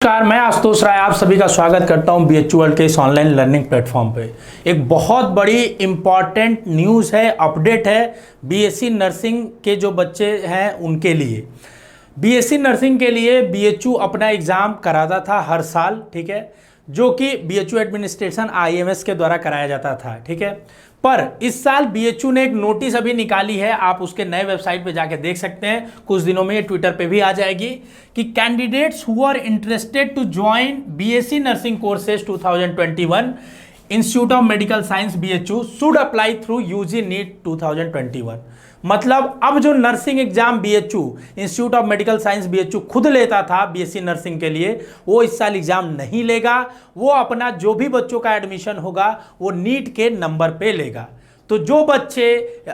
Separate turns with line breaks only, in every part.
नमस्कार, मैं आशुतोष राय आप सभी का स्वागत करता हूं बीएचयू वर्ल्ड के इस ऑनलाइन लर्निंग प्लेटफॉर्म पे। एक बहुत बड़ी इम्पॉर्टेंट न्यूज़ है, अपडेट है बीएससी नर्सिंग के जो बच्चे हैं उनके लिए। बीएससी नर्सिंग के लिए बीएचयू अपना एग्ज़ाम कराता था हर साल, ठीक है, जो कि बीएचयू एडमिनिस्ट्रेशन आईएमएस के द्वारा कराया जाता था, ठीक है। पर इस साल बीएचयू ने एक नोटिस अभी निकाली है, आप उसके नए वेबसाइट पे जाके देख सकते हैं, कुछ दिनों में ये ट्विटर पे भी आ जाएगी कि candidates who are interested to join BSc nursing courses 2021 institute of medical science BHU should apply through UG NEET 2021। मतलब अब जो nursing exam BHU institute of medical science BHU खुद लेता था बीएससी नर्सिंग के लिए, वो इस साल एग्जाम नहीं लेगा। वो अपना जो भी बच्चों का एडमिशन होगा वो नीट के नंबर पे लेगा। तो जो बच्चे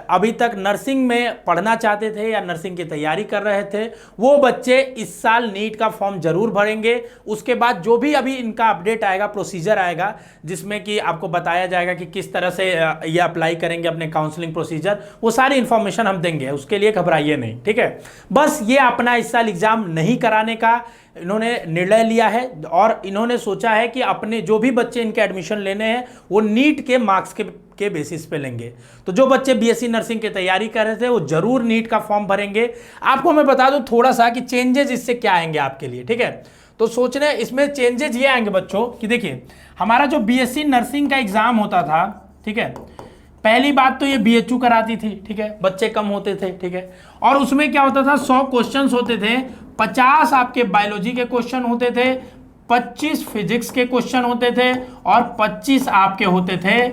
अभी तक नर्सिंग में पढ़ना चाहते थे या नर्सिंग की तैयारी कर रहे थे, वो बच्चे इस साल नीट का फॉर्म जरूर भरेंगे। उसके बाद जो भी अभी इनका अपडेट आएगा, प्रोसीजर आएगा, जिसमें कि आपको बताया जाएगा कि किस तरह से ये अप्लाई करेंगे अपने काउंसलिंग प्रोसीजर, वो सारी इन्फॉर्मेशन हम देंगे, उसके लिए घबराइए नहीं, ठीक है। बस ये अपना इस साल एग्जाम नहीं कराने का इन्होंने निर्णय लिया है और इन्होंने सोचा है कि अपने जो भी बच्चे इनके एडमिशन लेने हैं वो नीट के मार्क्स के बेसिस पे लेंगे। तो जो बच्चे बीएससी नर्सिंग की तैयारी कर रहे थे वो जरूर नीट का फॉर्म भरेंगे। आपको मैं बता दूं थोड़ा सा कि चेंजेस इससे क्या आएंगे आपके लिए, ठीक है। तो सोच रहे इसमें चेंजेस ये आएंगे बच्चों कि देखिए, हमारा जो बीएससी नर्सिंग का एग्जाम होता था, ठीक है, पहली बात तो ये बीएचयू कराती थी, ठीक है, बच्चे कम होते थे, ठीक है, और उसमें क्या होता था 100 क्वेश्चंस होते थे, 50 आपके बायोलॉजी के क्वेश्चन होते थे, 25 फिजिक्स के क्वेश्चन होते थे और 25 आपके होते थे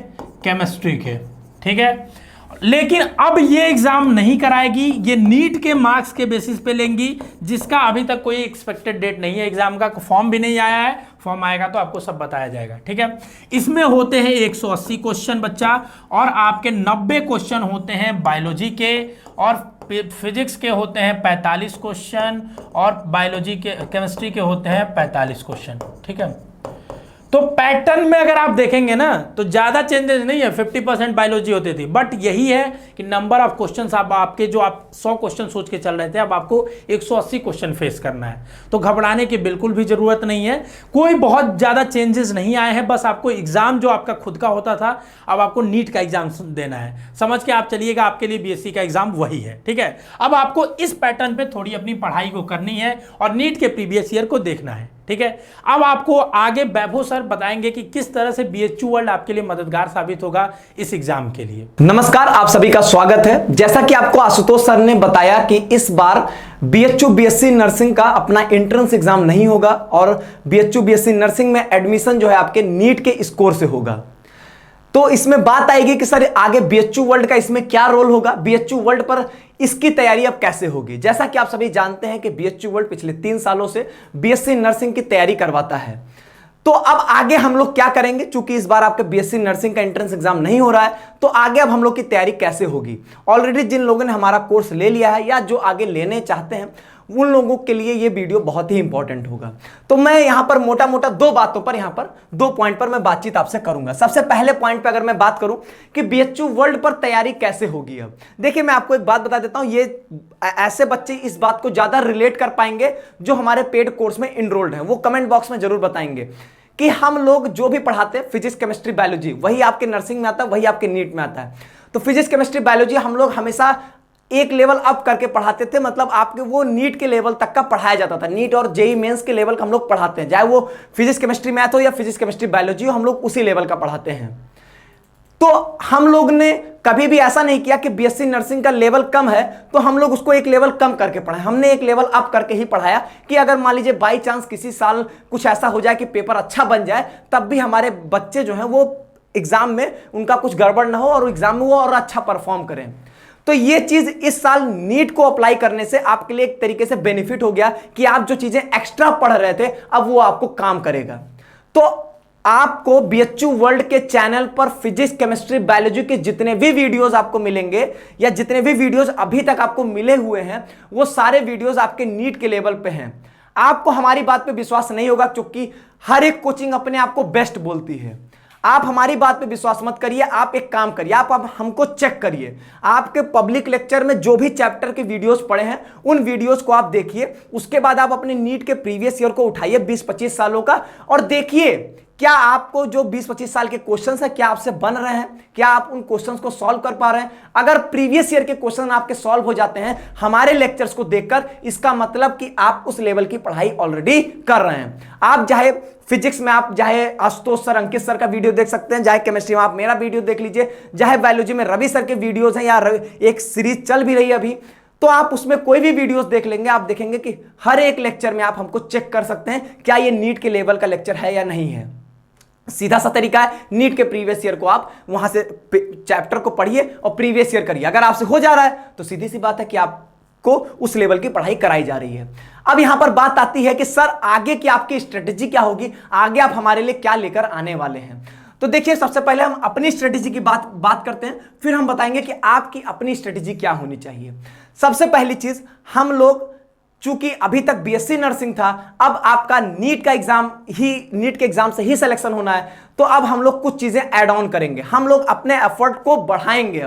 केमिस्ट्री के, ठीक है। लेकिन अब ये एग्जाम नहीं कराएगी, ये नीट के मार्क्स के बेसिस पे लेंगी, जिसका अभी तक कोई एक्सपेक्टेड डेट नहीं है। एग्जाम का फॉर्म भी नहीं आया है, फॉर्म आएगा तो आपको सब बताया जाएगा, ठीक है। इसमें होते हैं 180 क्वेश्चन बच्चा, और आपके 90 क्वेश्चन होते हैं बायोलॉजी के, और फिजिक्स के होते हैं 45 क्वेश्चन, और बायोलॉजी के केमिस्ट्री के होते हैं 45 क्वेश्चन, ठीक है। तो पैटर्न में अगर आप देखेंगे ना तो ज्यादा चेंजेस नहीं है, 50% बायोलॉजी होती थी, बट यही है कि नंबर ऑफ क्वेश्चंस आपके जो आप 100 क्वेश्चन सोच के चल रहे थे, अब आपको 180 क्वेश्चन फेस करना है। तो घबराने की बिल्कुल भी जरूरत नहीं है, कोई बहुत ज्यादा चेंजेस नहीं आए हैं। बस आपको एग्जाम जो आपका खुद का होता था, अब आपको नीट का एग्जाम देना है, समझ के आप चलिएगा, आपके लिए बीएससी का एग्जाम वही है, ठीक है। अब आपको इस पैटर्न पे थोड़ी अपनी पढ़ाई को करनी है और नीट के प्रीवियस ईयर को देखना है, ठीक है। अब आपको आगे वैभव सर बताएंगे कि किस तरह से बीएचयू वर्ल्ड आपके लिए मददगार साबित होगा इस एग्जाम के लिए।
नमस्कार, आप सभी का स्वागत है। जैसा कि आपको आशुतोष सर ने बताया कि इस बार बीएचयू बीएससी नर्सिंग का अपना एंट्रेंस एग्जाम नहीं होगा और बीएचयू बीएससी नर्सिंग में एडमिशन जो है आपके नीट के स्कोर से होगा। तो इसमें बात आएगी कि सर आगे बीएचयू वर्ल्ड का इसमें क्या रोल होगा, बीएचयू वर्ल्ड पर इसकी तैयारी अब कैसे होगी। जैसा कि आप सभी जानते हैं कि बीएचयू वर्ल्ड पिछले 3 सालों से बीएससी नर्सिंग की तैयारी करवाता है। तो अब आगे हम लोग क्या करेंगे, चूंकि इस बार आपके बीएससी नर्सिंग का एंट्रेंस एग्जाम नहीं हो रहा है, तो आगे अब हम लोग की तैयारी कैसे होगी। ऑलरेडी जिन लोगों ने हमारा कोर्स ले लिया है या जो आगे लेने चाहते हैं, उन लोगों के लिए ये वीडियो बहुत ही इंपॉर्टेंट होगा। तो मैं यहां पर मोटा मोटा 2 बातों पर, यहां पर 2 पॉइंट पर मैं बातचीत आपसे करूंगा। सबसे पहले पॉइंट पे अगर मैं बात करूं कि बीएचयू वर्ल्ड पर तैयारी कैसे होगी। अब देखिए, मैं आपको एक बात बता देता हूं, ये ऐसे बच्चे इस बात को ज्यादा रिलेट कर पाएंगे जो हमारे पेड कोर्स में इनरोल्ड हैं। वो कमेंट बॉक्स में जरूर बताएंगे कि हम लोग जो भी पढ़ाते हैं फिजिक्स केमिस्ट्री बायोलॉजी, वही आपके नर्सिंग में आता है, वही आपके नीट में आता है। तो फिजिक्स केमिस्ट्री बायोलॉजी हम लोग हमेशा एक लेवल अप करके पढ़ाते थे, मतलब आपके वो नीट के लेवल तक का पढ़ाया जाता था। नीट और जेई मेंस के लेवल का हम लोग पढ़ाते हैं, चाहे वो फिजिक्स केमिस्ट्री मैथ हो या फिजिक्स केमिस्ट्री बायोलॉजी हो, हम लोग उसी लेवल का पढ़ाते हैं। तो हम लोग ने कभी भी ऐसा नहीं किया कि बीएससी नर्सिंग का लेवल कम है तो हम लोग उसको एक लेवल कम करके पढ़ाएं। हमने एक लेवल अप करके ही पढ़ाया कि अगर मान लीजिए बाई चांस किसी साल कुछ ऐसा हो जाए कि पेपर अच्छा बन जाए, तब भी हमारे बच्चे जो हैं वो एग्जाम में उनका कुछ गड़बड़ ना हो और एग्जाम में वो और अच्छा परफॉर्म करें। तो ये चीज इस साल नीट को अप्लाई करने से आपके लिए एक तरीके से बेनिफिट हो गया कि आप जो चीजें एक्स्ट्रा पढ़ रहे थे अब वो आपको काम करेगा। तो आपको बीएचयू वर्ल्ड के चैनल पर फिजिक्स केमिस्ट्री बायोलॉजी के जितने भी वीडियोस आपको मिलेंगे या जितने भी वीडियोस अभी तक आपको मिले हुए हैं, वो सारे वीडियोस आपके नीट के लेवल पे हैं। आपको हमारी बात पे विश्वास नहीं होगा क्योंकि हर एक कोचिंग अपने आप को बेस्ट बोलती है। आप हमारी बात पे विश्वास मत करिए, आप एक काम करिए, आप हमको चेक करिए। आपके पब्लिक लेक्चर में जो भी चैप्टर के वीडियोस पड़े हैं उन वीडियोस को आप देखिए, उसके बाद आप अपने नीट के प्रीवियस ईयर को उठाइए 20-25 सालों का और देखिए क्या आपको जो 20-25 साल के क्वेश्चंस है क्या आपसे बन रहे हैं, क्या आप उन क्वेश्चंस को सॉल्व कर पा रहे हैं। अगर प्रीवियस ईयर के क्वेश्चन आपके सॉल्व हो जाते हैं हमारे लेक्चर्स को देखकर, इसका मतलब कि आप उस लेवल की पढ़ाई ऑलरेडी कर रहे हैं। आप चाहे फिजिक्स में आप चाहे आशुतोष सर, अंकित सर का वीडियो देख सकते हैं, चाहे केमिस्ट्री में आप मेरा वीडियो देख लीजिए, चाहे बायोलॉजी में रवि सर के वीडियोज हैं या एक सीरीज चल भी रही है अभी, तो आप उसमें कोई भी वीडियोस देख लेंगे, आप देखेंगे कि हर एक लेक्चर में आप हमको चेक कर सकते हैं क्या ये नीट के लेवल का लेक्चर है या नहीं है। सीधा सा तरीका है, नीट के प्रीवियस ईयर को आप वहां से चैप्टर को पढ़िए और प्रीवियस ईयर करिए। अगर आपसे हो जा रहा है तो सीधी सी बात है कि आपको उस लेवल की पढ़ाई कराई जा रही है। अब यहां पर बात आती है कि सर आगे की आपकी स्ट्रेटेजी क्या होगी, आगे आप हमारे लिए क्या लेकर आने वाले हैं। तो देखिए सबसे पहले हम अपनी स्ट्रेटेजी की बात करते हैं, फिर हम बताएंगे कि आपकी अपनी स्ट्रेटेजी क्या होनी चाहिए। सबसे पहली चीज, हम लोग चूंकि अभी तक बीएससी नर्सिंग था, अब आपका नीट के एग्जाम से ही सिलेक्शन होना है, तो अब हम लोग कुछ चीजें ऐड ऑन करेंगे, हम लोग अपने एफर्ट को बढ़ाएंगे।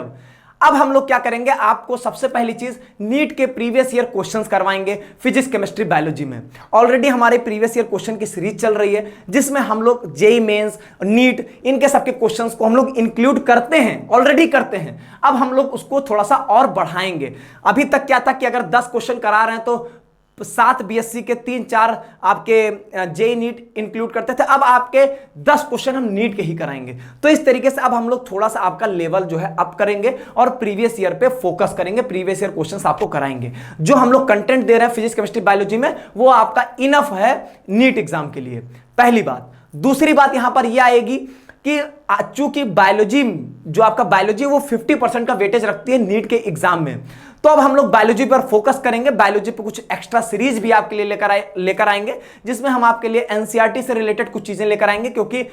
अब हम लोग क्या करेंगे, आपको सबसे पहली चीज नीट के प्रीवियस ईयर क्वेश्चंस करवाएंगे फिजिक्स केमिस्ट्री बायोलॉजी में। ऑलरेडी हमारे प्रीवियस ईयर क्वेश्चन की सीरीज चल रही है जिसमें हम लोग जेईई मेंस, नीट, इनके सबके क्वेश्चंस को हम लोग इंक्लूड करते हैं, ऑलरेडी करते हैं। अब हम लोग उसको थोड़ा सा और बढ़ाएंगे। अभी तक क्या था कि अगर 10 क्वेश्चन करा रहे हैं तो 7 बीएससी के 3-4 आपके जेईई नीट इंक्लूड करते थे, अब आपके 10 क्वेश्चन हम नीट के ही कराएंगे। तो इस तरीके से अब हम लोग थोड़ा सा आपका लेवल जो है अप करेंगे और प्रीवियस ईयर पे फोकस करेंगे, प्रीवियस ईयर क्वेश्चंस आपको कराएंगे। जो हम लोग कंटेंट दे रहे हैं फिजिक्स केमिस्ट्री बायोलॉजी में वो आपका इनफ है नीट एग्जाम के लिए, पहली बात। दूसरी बात यहां पर यह आएगी कि चूंकि बायोलॉजी जो आपका बायोलॉजी वो 50% का वेटेज रखती है नीट के एग्जाम में, तो अब हम लोग बायोलॉजी पर फोकस करेंगे। बायोलॉजी पर कुछ एक्स्ट्रा सीरीज भी आपके लिए लेकर आएंगे जिसमें हम आपके लिए एनसीईआरटी से रिलेटेड कुछ चीजें लेकर आएंगे, क्योंकि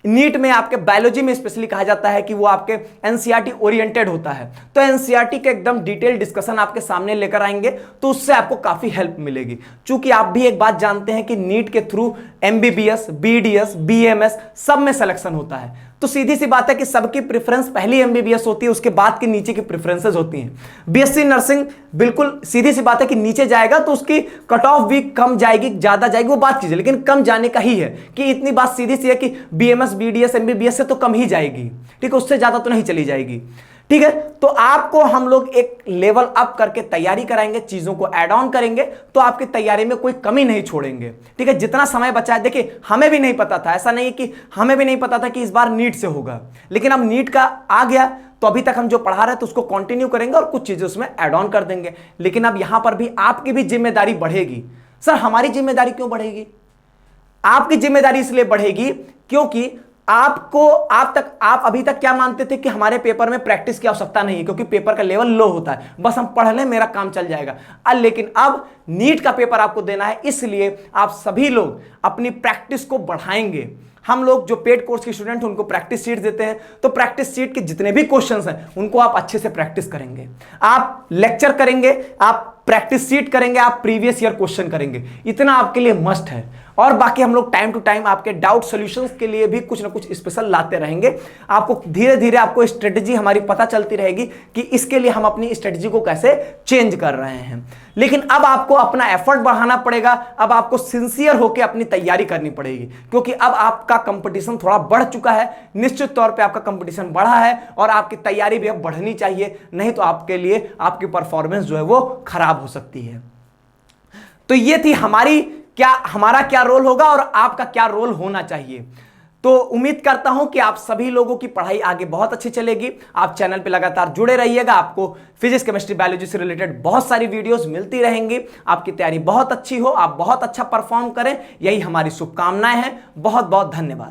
नीट में आपके बायोलॉजी में स्पेशली कहा जाता है कि वो आपके एनसीईआरटी ओरिएंटेड होता है। तो एनसीईआरटी के एकदम डिटेल डिस्कशन आपके सामने लेकर आएंगे, तो उससे आपको काफी हेल्प मिलेगी। चूंकि आप भी एक बात जानते हैं कि नीट के थ्रू एमबीबीएस, बीडीएस, बीएमएस सब में सिलेक्शन होता है, तो सीधी सी बात है कि सबकी प्रेफरेंस पहली एमबीबीएस होती है, उसके बाद की नीचे की प्रेफरेंसेस होती हैं। बीएससी नर्सिंग बिल्कुल सीधी सी बात है कि नीचे जाएगा तो उसकी कट ऑफ भी कम जाएगी, ज्यादा जाएगी, वो बात कीजिए, लेकिन कम जाने का ही है कि इतनी बात सीधी सी है कि बीएमएस, बीडीएस, एमबीबीएस से तो कम ही जाएगी, ठीक है, उससे ज्यादा तो नहीं चली जाएगी। ठीक है, तो आपको हम लोग एक लेवल अप करके तैयारी कराएंगे, चीजों को ऐड ऑन करेंगे, तो आपकी तैयारी में कोई कमी नहीं छोड़ेंगे। ठीक है, जितना समय बचा है, देखिए हमें भी नहीं पता था, ऐसा नहीं है कि हमें भी नहीं पता था कि इस बार नीट से होगा, लेकिन अब नीट का आ गया तो अभी तक हम जो पढ़ा रहे थे उसको कंटिन्यू करेंगे और कुछ चीजें उसमें ऐड ऑन कर देंगे। लेकिन अब यहां पर भी आपकी भी जिम्मेदारी बढ़ेगी। सर हमारी जिम्मेदारी क्यों बढ़ेगी? आपकी जिम्मेदारी इसलिए बढ़ेगी क्योंकि आप अभी तक क्या मानते थे कि हमारे पेपर में प्रैक्टिस की आवश्यकता नहीं है क्योंकि पेपर का लेवल लो होता है, बस हम पढ़ लें मेरा काम चल जाएगा। लेकिन अब नीट का पेपर आपको देना है, इसलिए आप सभी लोग अपनी प्रैक्टिस को बढ़ाएंगे। हम लोग जो पेड कोर्स के स्टूडेंट हैं उनको प्रैक्टिस शीट देते हैं, तो प्रैक्टिस शीट के जितने भी क्वेश्चंस हैं उनको आप अच्छे से प्रैक्टिस करेंगे, आप लेक्चर करेंगे, आप प्रैक्टिस शीट करेंगे, आप प्रीवियस ईयर क्वेश्चन करेंगे, इतना आपके लिए मस्ट है। और बाकी हम लोग टाइम टू टाइम आपके डाउट सॉल्यूशंस के लिए भी कुछ ना कुछ स्पेशल लाते रहेंगे। आपको धीरे धीरे आपको स्ट्रेटेजी हमारी पता चलती रहेगी कि इसके लिए हम अपनी स्ट्रेटेजी को कैसे चेंज कर रहे हैं। लेकिन अब आपको अपना एफर्ट बढ़ाना पड़ेगा, अब आपको सिंसियर होकर अपनी तैयारी करनी पड़ेगी, क्योंकि अब आपका कंपटीशन थोड़ा बढ़ चुका है, निश्चित तौर पर आपका कंपटीशन बढ़ा है और आपकी तैयारी भी अब बढ़नी चाहिए, नहीं तो आपके लिए आपकी परफॉर्मेंस जो है वो खराब हो सकती है। तो ये थी हमारा क्या रोल होगा और आपका क्या रोल होना चाहिए। तो उम्मीद करता हूं कि आप सभी लोगों की पढ़ाई आगे बहुत अच्छी चलेगी। आप चैनल पे लगातार जुड़े रहिएगा, आपको फिजिक्स केमिस्ट्री बायोलॉजी से रिलेटेड बहुत सारी वीडियोस मिलती रहेंगी। आपकी तैयारी बहुत अच्छी हो, आप बहुत अच्छा परफॉर्म करें, यही हमारी शुभकामनाएं हैं। बहुत बहुत धन्यवाद।